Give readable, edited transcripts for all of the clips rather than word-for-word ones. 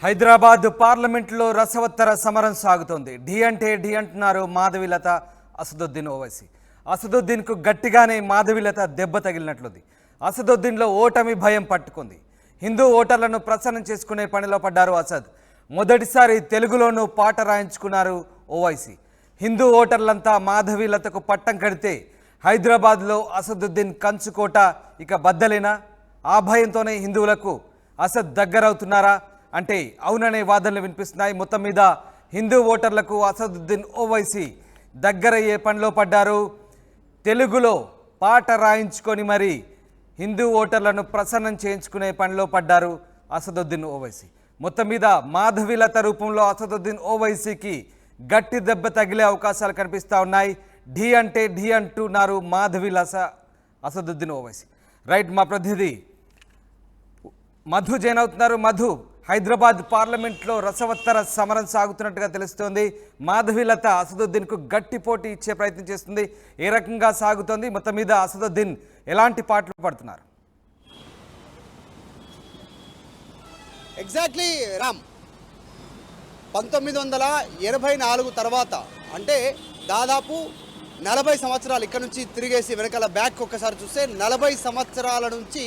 హైదరాబాద్ పార్లమెంట్లో రసవత్తర సమరం సాగుతోంది. ఢీ అంటే ఢీ అంటున్నారు మాధవిలత, అసదుద్దీన్ ఓవైసీ. అసదుద్దీన్కు గట్టిగానే మాధవిలత దెబ్బ తగిలినట్లుంది. అసదుద్దీన్లో ఓటమి భయం పట్టుకుంది. హిందూ ఓటర్లను ప్రసన్నం చేసుకునే పనిలో పడ్డారు అసద్. మొదటిసారి తెలుగులోనూ పాట రాయించుకున్నారు ఓవైసీ. హిందూ ఓటర్లంతా మాధవిలతకు పట్టం కడితే హైదరాబాద్లో అసదుద్దీన్ కంచుకోట ఇక బద్దలేనా? ఆ భయంతోనే హిందువులకు అసద్ దగ్గరవుతున్నారా అంటే అవుననే వాదనలు వినిపిస్తున్నాయి. మొత్తం మీద హిందూ ఓటర్లకు అసదుద్దీన్ ఓవైసీ దగ్గరయ్యే పనిలో పడ్డారు. తెలుగులో పాట రాయించుకొని మరి హిందూ ఓటర్లను ప్రసన్నం చేయించుకునే పనిలో పడ్డారు అసదుద్దీన్ ఓవైసీ. మొత్తం మీద మాధవిలత రూపంలో అసదుద్దీన్ ఓవైసీకి గట్టి దెబ్బ తగిలే అవకాశాలు కనిపిస్తూ ఉన్నాయి. ఢీ అంటే ఢీ అంటున్నారు మాధవిలత, అసదుద్దీన్ ఓవైసీ. రైట్, మా ప్రతినిధి మధు జైన్ అవుతున్నారు. మధు, హైదరాబాద్ పార్లమెంట్లో రసవత్తర సమరం సాగుతున్నట్టుగా తెలుస్తోంది. మాధవిలత అసదుద్దీన్కు గట్టి పోటీ ఇచ్చే ప్రయత్నం చేస్తుంది. ఏ రకంగా సాగుతోంది? మొత్తం మీద అసదుద్దీన్ ఎలాంటి పాటలు పడుతున్నారు? ఎగ్జాక్ట్లీ రామ్, 1984 తర్వాత అంటే దాదాపు 40 సంవత్సరాలు ఇక్కడ నుంచి తిరిగేసి వెనకాల బ్యాక్ ఒక్కసారి చూస్తే 40 సంవత్సరాల నుంచి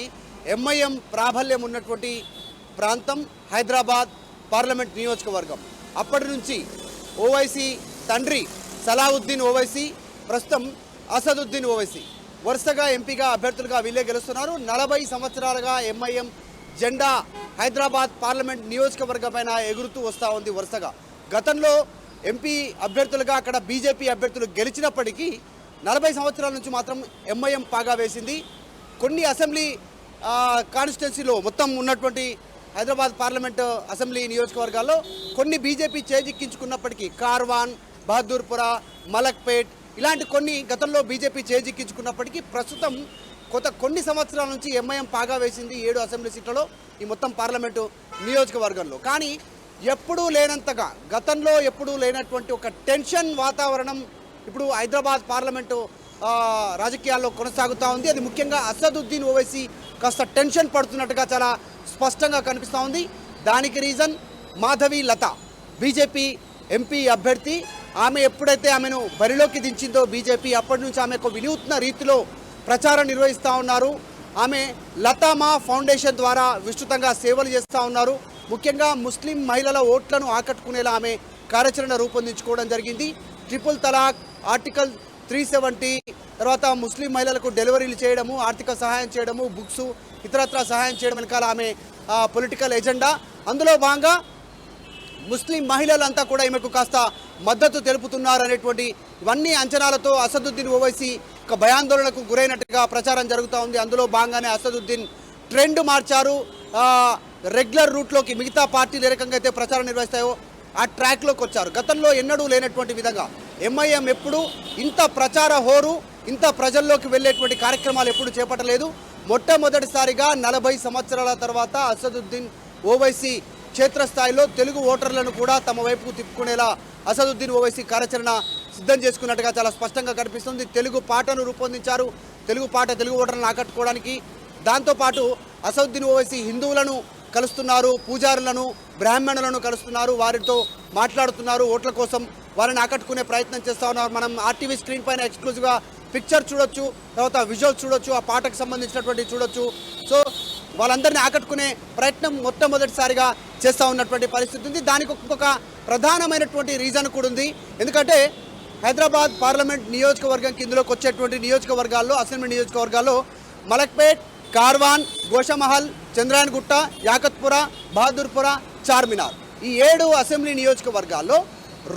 ఎంఐఎం ప్రాబల్యం ఉన్నటువంటి ప్రాంతం హైదరాబాద్ పార్లమెంట్ నియోజకవర్గం. అప్పటి నుంచి ఓవైసీ తండ్రి సలావుద్దీన్ ఓవైసీ, ప్రస్తుతం అసదుద్దీన్ ఓవైసీ వరుసగా ఎంపీగా అభ్యర్థులుగా వీళ్ళే గెలుస్తున్నారు. 40 సంవత్సరాలుగా ఎంఐఎం జెండా హైదరాబాద్ పార్లమెంట్ నియోజకవర్గం పైన ఎగురుతూ వస్తూ ఉంది వరుసగా. గతంలో ఎంపీ అభ్యర్థులుగా అక్కడ బీజేపీ అభ్యర్థులు గెలిచినప్పటికీ 40 సంవత్సరాల నుంచి మాత్రం ఎంఐఎం పాగా వేసింది. కొన్ని అసెంబ్లీ కాన్స్టిట్యున్సీలో మొత్తం ఉన్నటువంటి హైదరాబాద్ పార్లమెంట్ అసెంబ్లీ నియోజకవర్గాల్లో కొన్ని బీజేపీ చేజిక్కించుకున్నప్పటికీ కార్వాన్, బహదూర్పుర, మలక్పేట్ ఇలాంటి కొన్ని గతంలో బీజేపీ చేజిక్కించుకున్నప్పటికీ ప్రస్తుతం కొన్ని సంవత్సరాల నుంచి ఎంఐఎం పాగా వేసింది 7 అసెంబ్లీ సీట్లలో ఈ మొత్తం పార్లమెంటు నియోజకవర్గంలో. కానీ ఎప్పుడూ లేనంతగా, గతంలో ఎప్పుడూ లేనటువంటి ఒక టెన్షన్ వాతావరణం ఇప్పుడు హైదరాబాద్ పార్లమెంటు రాజకీయాల్లో కొనసాగుతూ ఉంది. అది ముఖ్యంగా అసదుద్దీన్ ఓవైసీ కాస్త టెన్షన్ పడుతున్నట్టుగా చాలా స్పష్టంగా కనిపిస్తూ ఉంది. దానికి రీజన్ మాధవిలత, బీజేపీ ఎంపీ అభ్యర్థి. ఆమె ఎప్పుడైతే ఆమెను బరిలోకి దించిందో బీజేపీ, అప్పటి నుంచి ఆమె ఒక వినూత్న రీతిలో ప్రచారం నిర్వహిస్తూ ఉన్నారు. ఆమె లతామా ఫౌండేషన్ ద్వారా విస్తృతంగా సేవలు చేస్తూ ఉన్నారు. ముఖ్యంగా ముస్లిం మహిళల ఓట్లను ఆకట్టుకునేలా ఆమె కార్యాచరణ రూపొందించుకోవడం జరిగింది. ట్రిపుల్ తలాక్, ఆర్టికల్ 370, తర్వాత ముస్లిం మహిళలకు డెలివరీలు చేయడము, ఆర్థిక సహాయం చేయడము, బుక్స్ ఇతరత్ర సహాయం చేయడం వెనకాల ఆమె పొలిటికల్ ఎజెండా. అందులో భాగంగా ముస్లిం మహిళలంతా కూడా ఈమెకు కాస్త మద్దతు తెలుపుతున్నారు అనేటువంటి ఇవన్నీ అంచనాలతో అసదుద్దీన్ ఓవైసీ ఒక భయాందోళనకు గురైనట్టుగా ప్రచారం జరుగుతూ ఉంది. అందులో భాగంగానే అసదుద్దీన్ ట్రెండ్ మార్చారు. రెగ్యులర్ రూట్లోకి మిగతా పార్టీలు ఏ రకంగా అయితే ప్రచారం నిర్వహిస్తాయో ఆ ట్రాక్లోకి వచ్చారు. గతంలో ఎన్నడూ లేనటువంటి విధంగా ఎంఐఎం ఎప్పుడు ఇంత ప్రచార హోరు, ఇంత ప్రజల్లోకి వెళ్ళేటువంటి కార్యక్రమాలు ఎప్పుడు చేపట్టలేదు. మొట్టమొదటిసారిగా 40 సంవత్సరాల తర్వాత అసదుద్దీన్ ఓవైసీ క్షేత్రస్థాయిలో తెలుగు ఓటర్లను కూడా తమ వైపుకు తిప్పుకునేలా అసదుద్దీన్ ఓవైసీ కార్యాచరణ సిద్ధం చేసుకున్నట్టుగా చాలా స్పష్టంగా కనిపిస్తుంది. తెలుగు పాటను రూపొందించారు. తెలుగు పాట తెలుగు ఓటర్లను ఆకట్టుకోవడానికి. దాంతోపాటు అసదుద్దీన్ ఓవైసీ హిందువులను కలుస్తున్నారు, పూజారులను, బ్రాహ్మణులను కలుస్తున్నారు, వారితో మాట్లాడుతున్నారు, ఓట్ల కోసం వారిని ఆకట్టుకునే ప్రయత్నం చేస్తూ ఉన్నారు. మనం ఆర్టీవీ స్క్రీన్ పైన ఎక్స్క్లూజివ్గా పిక్చర్ చూడొచ్చు, తర్వాత విజువల్స్ చూడొచ్చు, ఆ పాటకు సంబంధించినటువంటి చూడొచ్చు. సో వాళ్ళందరినీ ఆకట్టుకునే ప్రయత్నం మొట్టమొదటిసారిగా చేస్తూ ఉన్నటువంటి పరిస్థితి ఉంది. దానికి ఒక్కొక్క ప్రధానమైనటువంటి రీజన్ కూడా ఉంది. ఎందుకంటే హైదరాబాద్ పార్లమెంట్ నియోజకవర్గం కిందలోకి వచ్చేటువంటి నియోజకవర్గాల్లో, అసెంబ్లీ నియోజకవర్గాల్లో మలక్పేట్, కార్వాన్, గోషమహల్, చంద్రాయణగుట్ట, యాకత్పుర, బహదూర్పుర, చార్మినార్ ఈ 7 అసెంబ్లీ నియోజకవర్గాల్లో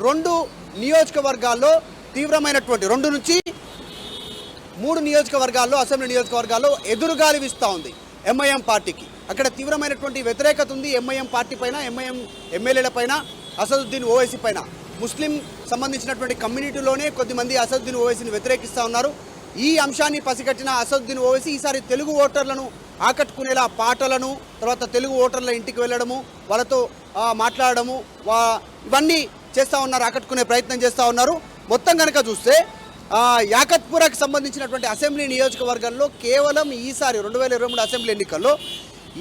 2 నియోజకవర్గాల్లో తీవ్రమైనటువంటి 2 నుంచి 3 నియోజకవర్గాల్లో, అసెంబ్లీ నియోజకవర్గాల్లో ఎదురుగాలి వీస్తూ ఉంది ఎంఐఎం పార్టీకి. అక్కడ తీవ్రమైనటువంటి వ్యతిరేకత ఉంది ఎంఐఎం పార్టీ పైన, ఎంఐఎం ఎమ్మెల్యేల పైన, అసదుద్దీన్ ఓవైసీ పైన. ముస్లిం సంబంధించినటువంటి కమ్యూనిటీలోనే కొద్దిమంది అసదుద్దీన్ ఓవైసీని వ్యతిరేకిస్తూ ఉన్నారు. ఈ అంశాన్ని పసిగట్టిన అసదుద్దీన్ ఓవైసీ ఈసారి తెలుగు ఓటర్లను ఆకట్టుకునేలా పాటలను, తర్వాత తెలుగు ఓటర్ల ఇంటికి వెళ్ళడము, వాళ్ళతో మాట్లాడడము, ఇవన్నీ చేస్తూ ఉన్నారు, ఆకట్టుకునే ప్రయత్నం చేస్తూ ఉన్నారు. మొత్తం కనుక చూస్తే యాకత్పురకు సంబంధించినటువంటి అసెంబ్లీ నియోజకవర్గంలో కేవలం ఈసారి 2023 అసెంబ్లీ ఎన్నికల్లో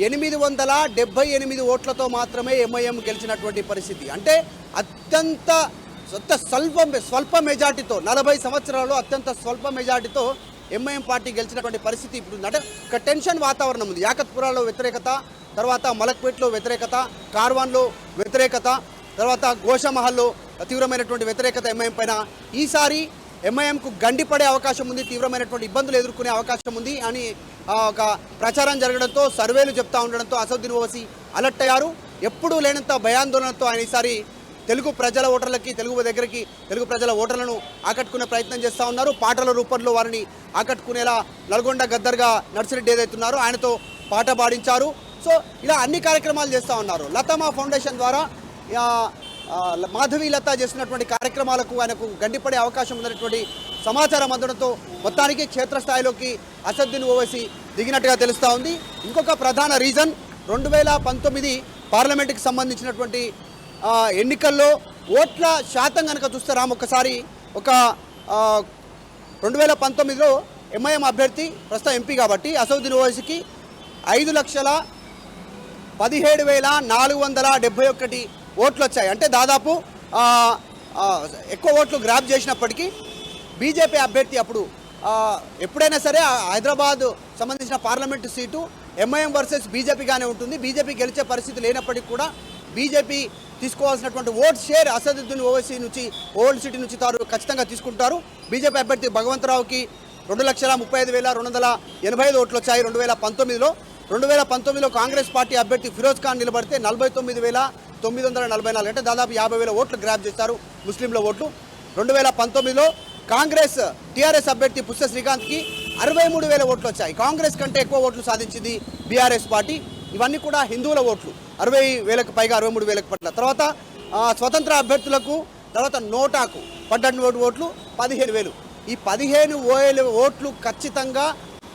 878 ఓట్లతో మాత్రమే ఎంఐఎం గెలిచినటువంటి పరిస్థితి. అంటే అత్యంత స్వల్ప మెజార్టీతో 40 సంవత్సరాల్లో అత్యంత స్వల్ప మెజార్టీతో ఎంఐఎం పార్టీ గెలిచినటువంటి పరిస్థితి ఇప్పుడు అంటే ఒక టెన్షన్ వాతావరణం ఉంది. యాకత్పురాలో వ్యతిరేకత, తర్వాత మలక్పేట్లో వ్యతిరేకత, కార్వాన్లో వ్యతిరేకత, తర్వాత గోషామహల్లో తీవ్రమైనటువంటి వ్యతిరేకత ఎంఐఎం పైన. ఈసారి ఎంఐఎంకు గండిపడే అవకాశం ఉంది, తీవ్రమైనటువంటి ఇబ్బందులు ఎదుర్కొనే అవకాశం ఉంది అని ఒక ప్రచారం జరగడంతో, సర్వేలు చెప్తా ఉండడంతో అసదుద్దీన్ ఓవైసీ అలర్ట్ అయ్యారు. ఎప్పుడూ లేనంత భయాందోళనతో ఆయన ఈసారి తెలుగు ప్రజల ఓటర్లకి, తెలుగు ప్రజల ఓటర్లను ఆకట్టుకునే ప్రయత్నం చేస్తూ ఉన్నారు. పాటల రూపంలో వారిని ఆకట్టుకునేలా నల్గొండ గద్దర్గా నర్సిరెడ్డి ఏదైతున్నారో ఆయనతో పాట పాడించారు. సో ఇలా అన్ని కార్యక్రమాలు చేస్తూ ఉన్నారు. లతమా ఫౌండేషన్ ద్వారా మాధవి లత చేసినటువంటి కార్యక్రమాలకు ఆయనకు గండిపడే అవకాశం ఉన్నటువంటి సమాచారం అందడంతో మొత్తానికి క్షేత్రస్థాయిలోకి అసదుద్దీన్ ఓవైసీ దిగినట్టుగా తెలుస్తూ ఉంది. ఇంకొక ప్రధాన రీజన్ 2019 పార్లమెంటుకి సంబంధించినటువంటి ఎన్నికల్లో ఓట్ల శాతం కనుక చూస్తే ఒక్కసారి 2019లో ఎంఐఎం అభ్యర్థి ప్రస్తుతం ఎంపీ కాబట్టి అసదుద్దీన్ ఓవైసీకి 5,17,471 ఓట్లు వచ్చాయి. అంటే దాదాపు ఎక్కువ ఓట్లు గ్రాప్ చేసినప్పటికీ బీజేపీ అభ్యర్థి అప్పుడు ఎప్పుడైనా సరే హైదరాబాద్ సంబంధించిన పార్లమెంటు సీటు ఎంఐఎం వర్సెస్ బీజేపీగానే ఉంటుంది. బీజేపీ గెలిచే పరిస్థితి లేనప్పటికీ కూడా బీజేపీ తీసుకోవాల్సినటువంటి ఓట్ షేర్ అసదుద్దీన్ ఓవైసీ నుంచి ఓల్డ్ సిటీ నుంచి ఖచ్చితంగా తీసుకుంటారు. బీజేపీ అభ్యర్థి భగవంతరావుకి 2,35,285 ఓట్లు వచ్చాయి 2019లో కాంగ్రెస్ పార్టీ అభ్యర్థి ఫిరోజ్ ఖాన్ నిలబడితే 49,944 అంటే దాదాపు 50,000 ఓట్లు గ్రాప్ చేశారు ముస్లింల ఓట్లు. 2019లో కాంగ్రెస్ టీఆర్ఎస్ అభ్యర్థి పుష్ప శ్రీకాంత్కి 63,000 ఓట్లు వచ్చాయి. కాంగ్రెస్ కంటే ఎక్కువ ఓట్లు సాధించింది బీఆర్ఎస్ పార్టీ. ఇవన్నీ కూడా హిందువుల ఓట్లు 60,000కు పైగా 63,000కు పట్ల. తర్వాత స్వతంత్ర అభ్యర్థులకు, తర్వాత నోటాకు పడ్డటువంటి ఓట్లు 15,000. ఈ 15,000 ఓట్లు ఖచ్చితంగా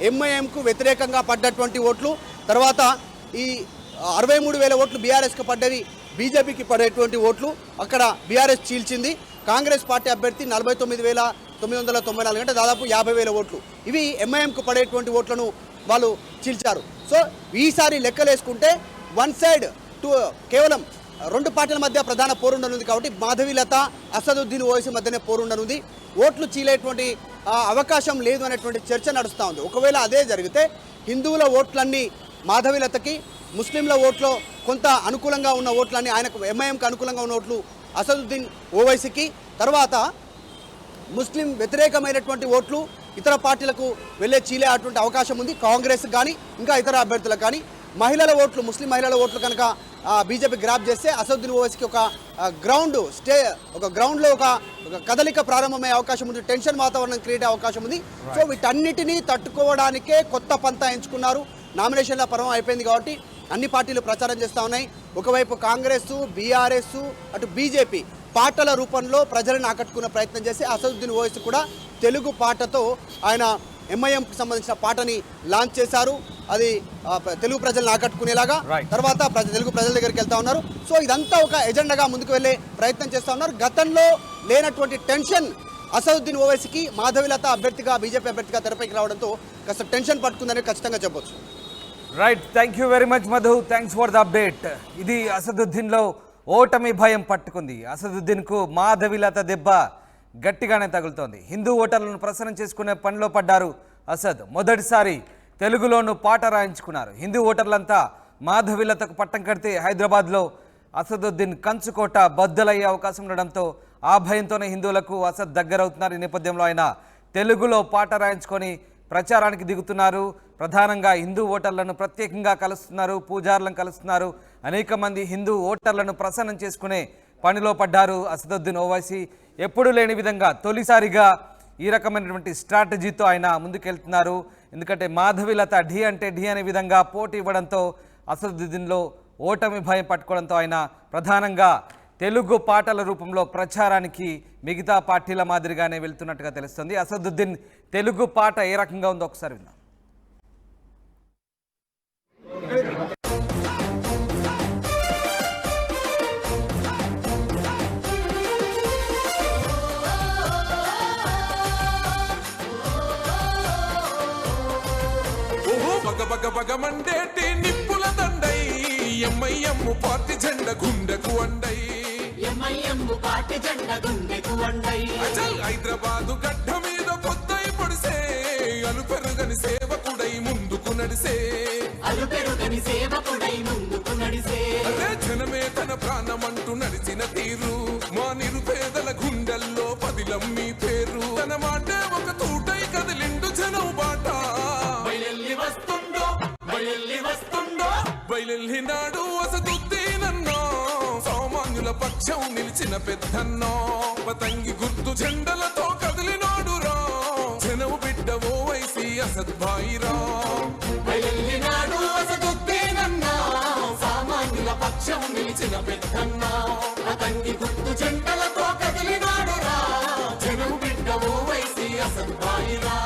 ఎంఐఎంకు వ్యతిరేకంగా పడ్డటువంటి ఓట్లు. తర్వాత ఈ 63,000 ఓట్లు బీఆర్ఎస్కి పడ్డవి, బీజేపీకి పడేటువంటి ఓట్లు అక్కడ బీఆర్ఎస్ చీల్చింది. కాంగ్రెస్ పార్టీ అభ్యర్థి 49,994 అంటే దాదాపు 50,000 ఓట్లు. ఇవి ఎంఐఎంకు పడేటువంటి ఓట్లను వాళ్ళు చీల్చారు. సో ఈసారి లెక్కలేసుకుంటే వన్ సైడ్ కేవలం రెండు పార్టీల మధ్య ప్రధాన పోరుండనుంది కాబట్టి మాధవి లత, అసదుద్దీన్ ఓవైసీ మధ్యనే పోరుండనుంది. ఓట్లు చీలేటువంటి అవకాశం లేదు అనేటువంటి చర్చ నడుస్తూ ఉంది. ఒకవేళ అదే జరిగితే హిందువుల ఓట్లన్నీ మాధవి లతకి, ముస్లింల ఓట్లో కొంత అనుకూలంగా ఉన్న ఓట్లన్నీ ఆయనకు, ఎంఐఎంకి అనుకూలంగా ఉన్న ఓట్లు అసదుద్దీన్ ఓవైసీకి, తర్వాత ముస్లిం వ్యతిరేకమైనటువంటి ఓట్లు ఇతర పార్టీలకు వెళ్ళే చీలే అటువంటి అవకాశం ఉంది కాంగ్రెస్ కానీ ఇంకా ఇతర అభ్యర్థులకు కానీ. మహిళల ఓట్లు, ముస్లిం మహిళల ఓట్లు కనుక బీజేపీ గ్రాప్ చేస్తే అసదుద్దీన్ ఓవైసీకి ఒక గ్రౌండ్లో ఒక కదలిక ప్రారంభమయ్యే అవకాశం ఉంది, టెన్షన్ వాతావరణం క్రియేట్ అయ్యే అవకాశం ఉంది. సో వీటన్నిటినీ తట్టుకోవడానికే కొత్త పంతా ఎంచుకున్నారు. నామినేషన్ల పర్వం అయిపోయింది కాబట్టి అన్ని పార్టీలు ప్రచారం చేస్తూ ఉన్నాయి. ఒకవైపు కాంగ్రెస్, బీఆర్ఎస్, అటు బీజేపీ పాటల రూపంలో ప్రజలను ఆకట్టుకునే ప్రయత్నం చేసి అసదుద్దీన్ ఓవైసీ కూడా తెలుగు పాటతో ఆయన ఎంఐఎంకి సంబంధించిన పాటని లాంచ్ చేశారు. అది తెలుగు ప్రజలను ఆకట్టుకునేలాగా. తర్వాత తెలుగు ప్రజల దగ్గరికి వెళ్తా ఉన్నారు. సో ఇదంతా ఒక ఎజెండాగా ముందుకు వెళ్ళే ప్రయత్నం చేస్తూ ఉన్నారు. గతంలో లేనటువంటి టెన్షన్ అసదుద్దీన్ ఓవైసీకి మాధవిలత అభ్యర్థిగా, బీజేపీ అభ్యర్థిగా తెరపైకి రావడంతో కాస్త టెన్షన్ పట్టుకుందని ఖచ్చితంగా చెప్పొచ్చు. Right, thank you very much Madhu, thanks for the update. ఇది అసదుద్దీన్లో ఓటమి భయం పట్టుకుంది. అసదుద్దీన్కు మాధవిలత దెబ్బ గట్టిగానే తగులుతోంది. హిందూ ఓటర్లను ప్రసన్నం చేసుకునే పనిలో పడ్డారు అసద్. మొదటిసారి తెలుగులోనూ పాట రాయించుకున్నారు. హిందూ ఓటర్లంతా మాధవిలతకు పట్టం కడితే హైదరాబాద్లో అసదుద్దీన్ కంచుకోట బద్దలయ్యే అవకాశం ఉండడంతో ఆ భయంతోనే హిందువులకు అసద్ దగ్గరవుతున్నారు. ఈ నేపథ్యంలో ఆయన తెలుగులో పాట రాయించుకొని ప్రచారానికి దిగుతున్నారు. ప్రధానంగా హిందూ ఓటర్లను ప్రత్యేకంగా కలుస్తున్నారు, పూజారులను కలుస్తున్నారు. అనేక మంది హిందూ ఓటర్లను ప్రసన్నం చేసుకునే పనిలో పడ్డారు అసదుద్దీన్ ఓవైసీ. ఎప్పుడూ లేని విధంగా తొలిసారిగా ఈ రకమైనటువంటి స్ట్రాటజీతో ఆయన ముందుకెళ్తున్నారు. ఎందుకంటే మాధవిలత ఢీ అంటే ఢీ అనే విధంగా పోటీ ఇవ్వడంతో అసదుద్దీన్లో ఓటమి భయం పట్టుకోవడంతో ఆయన ప్రధానంగా తెలుగు పాటల రూపంలో ప్రచారానికి మిగతా పార్టీల మాదిరిగానే వెళ్తున్నట్టుగా తెలుస్తుంది. అసదుద్దీన్ తెలుగు పాట ఏ రకంగా ఉందో ఒకసారి విందాం. బగ బగ బగ మండేటి నిప్పుల దండై ఎంఐఎం పార్టీ జెండ గుండెకు అండై ఎంఐఎం పార్టీ జెండ గుండెకు అండై అచల్ హైదరాబాదు గడ్డ మీద పొద్దై పొడిసే అలుపెరుగని సేవకుడై ముందుకు నడిసే అలుపెరుగని సేవకుడై ముందుకు నడిసే అరే జనమే తన ప్రాణమంటూ నడిచిన తీరు మా నిరుపేదల గుండెల్లో పదిలం మీ పేరు తన మాటే ఒక తూటై కదిలిండు జనం బాట బయలెల్లి వస్తుండో బయలెల్లి వస్తుండో బయలెల్లినాడు అసదుద్దీనన్నో సామాన్యుల పక్షం నిలిచిన పెద్దన్నో పతంగి గుర్తు జెండలతో కదిలినాడు రా జనము బిడ్డ ఓ వైసి అసద్భాయిరా బయలెల్లినాడు అసదుద్దీనన్నా సామాన్యుల పక్షం నిలిచిన పెద్దన్నా అతంగి గుర్తు జెండలతో కదిలినాడు రా జనం బిడ్డ ఓ వైసి అసద్భాయిరా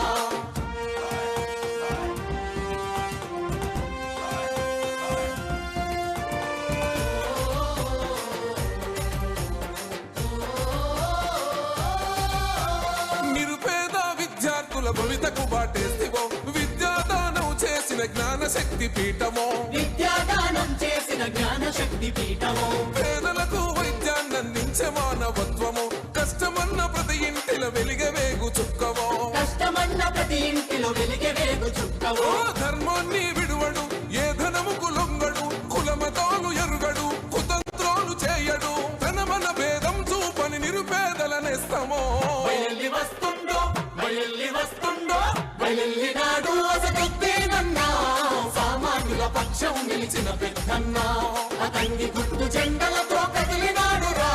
నిరుపేద విద్యార్థుల భవితకు బాటేస్తివో విద్యాదానం చేసిన జ్ఞాన శక్తి పీఠమో విద్యాదానం చేసిన జ్ఞాన శక్తి పీఠమో పేదలకు వైద్యాన్ని అందించే మానవత్వము కష్టమన్న ప్రతి ఇంటిలో వెలిగే వేగు చుక్కవో కష్టమన్న ప్రతి ఇంటిలో వెలిగే వేగు చుక్కవో ఓ ధర్మాన్ని విడువడు ఏ ధనముకు లొంగడు కులమతాలు ఎరుగడు కుతంత్రాలు చేయడు తన మన భేదం చూపని నిరుపేదల నేస్తమో బయలెల్లి వస్తుండో బయలెల్లి వస్తుండో బయలెల్లినాడు అసదుద్దీనన్నా సామాన్యుల పక్షం నిలిచిన పెద్దన్నా అతంగి గుర్తు జెండలతో కదిలినాడు రా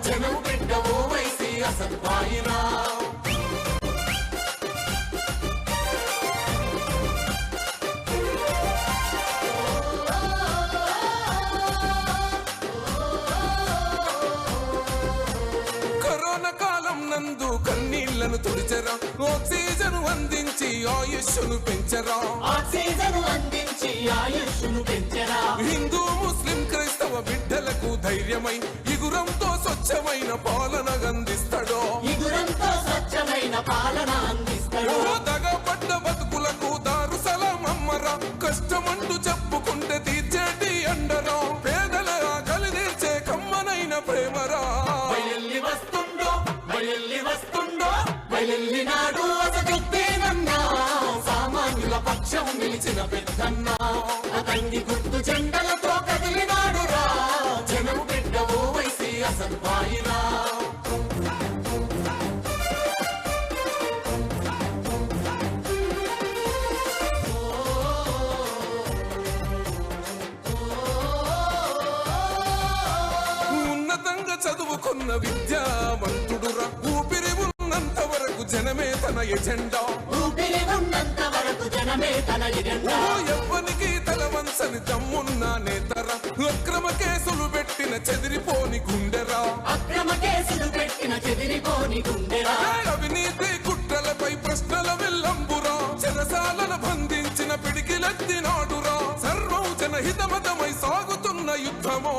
జనం బిడ్డ ఓ వైసి అసద్భాయిరా కరోనా కాలం నందు కన్నీళ్లను తుడిచరా ఆక్సిజన్ అందించి ఆయుష్ను పెంచరా ఆక్సిజన్ అందించి ఆయుష్ను పెంచరా హిందూ ముస్లిం క్రైస్తవ బిడ్డలకు ధైర్యమై ఇగురంతో స్వచ్ఛమైన పాలన అందిస్తాడో ఇగురంతో స్వచ్ఛమైన పాలన అందిస్తాడు దగపడ్డ బతుకులకు దారు సలాం అమ్మరా కష్టమంటూ చెప్పుకుంటే తీర్చేటి అండరా పేదల ఆకలి తీర్చే కమ్మనైన ప్రేమరా బయలెల్లి వస్తుండో బయలెల్లి వస్తుండో బయలెల్లినాడు అసదుద్దీనన్నా సామాన్యుల పక్షం నిలిచిన పెద్దన్నా అతంగి గుర్తు జెండలతో కదిలినాడు రా జనం బిడ్డ ఓ వైసి అసద్భాయిరా ఉన్నతంగా చదువుకున్న విద్యావంతుడురా ఊపిరి ఉన్నంత వరకు జనమే తన ఎజెండా ఊపిరి ఉన్నంత వరకు జనమే తన ఎజెండా ఓ ఎవ్వనికి తల వంచని దమ్మున్న నేతరా అక్రమ కేసులు పెట్టిన చెదిరిపోని గుండెరా అక్రమ కేసులు పెట్టిన చెదిరిపోని గుండెరా అవినీతి కుట్రలపై ప్రశ్నల వెల్లంబురా చెరసాలను బంధించిన పిడికిలెత్తినాడురా సర్వం జనహితమతమై సాగుతున్న యుద్ధమో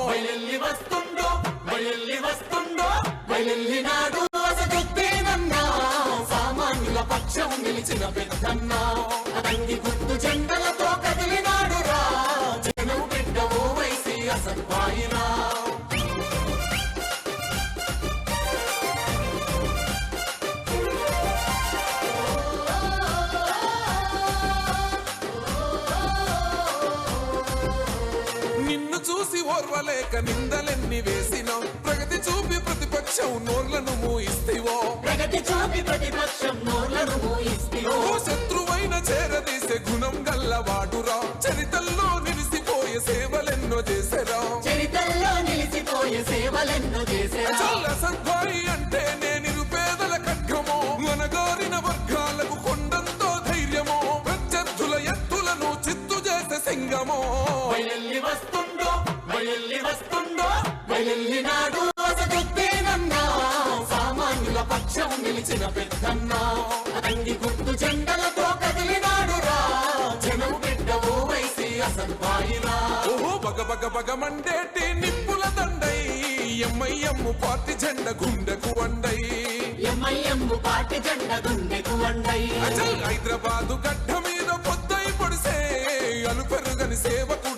బయలెల్లి వస్తుండో బయలెల్లి వస్తుండో బయలెల్లినాడు అసదుద్దీనన్నా సామాన్యుల పక్షం నిలిచిన పెద్దన్నా అతంగి గుర్తు జెండలతో కదిలినాడు రా జనం బిడ్డ ఓ వైసి అసద్భాయిరా నిన్ను చూసి ఓర్వలేక నిందలెన్ని వేసినా ప్రగతి చూపి ప్రతిపక్షం నోర్లను మూయిస్తివో ప్రగతి చూపి ప్రతిపక్షం నోర్లను మూయిస్తివో ఓ శత్రువైన చేరదీసే గుణం గల్లవాడురా చరితల్లో నిలిసిపోయే సేవలెన్నో చేసెరా చరితల్లో నిలిచిపోయే సేవలెన్నో చేసేరా చల్ల సద్భాయి అంటే నే నిరుపేదల ఖడ్గమో అనగారిన వర్గాలకు కొండంతో ధైర్యమో ప్రత్యర్థుల ఎత్తులను చిత్తు చేసే సింగమో బయలెల్లి వస్తుండో బయలెల్లి వస్తుండో బయలెల్లినాడు అసదుద్దీనన్నా సామాన్యుల పక్షం నిలిచిన పెద్దన్నా అతంగి గుర్తు జెండలతో కదిలినాడు రా జనం బిడ్డ ఓ వైసి అసద్భాయిరా ఓహో బగ బగ బగ మండేటి నిప్పుల దండై ఎంఐఎం పార్టీ జెండ గుండెకు అండై ఎంఐఎం పార్టీ జెండ గుండెకు అండై అచల్ హైదరాబాదు గడ్డ మీద పొద్దై పొడిసే అలుపెరుగని సేవకు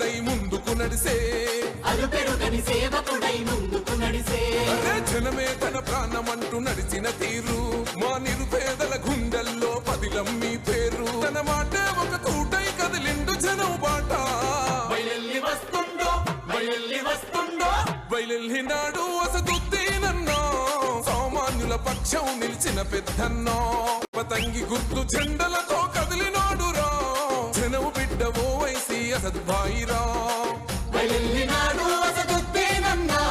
నడిచిన తీరు మా నిరుపేదల గుండెల్లో పదిలం మీ పేరు తన మాటే ఒక తూటై కదిలిండు జనం బాట బయలెల్లి వస్తుందో బయలెల్లి వస్తుందో బయలెల్లినాడు అసదుద్దీనన్నో సామాన్యుల పక్షం నిలిచిన పెద్దన్నో పతంగి గుర్తు జెండలతో కదిలినాడు రా జనము బిడ్డ ఓవైసీ అసద్భాయిరా బయలెల్లినాడు అసదుద్దీనన్నా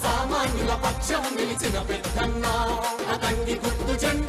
సామాన్యుల పక్షం నిలిచిన పెద్దన్నా అతంగి గుర్తు జెండా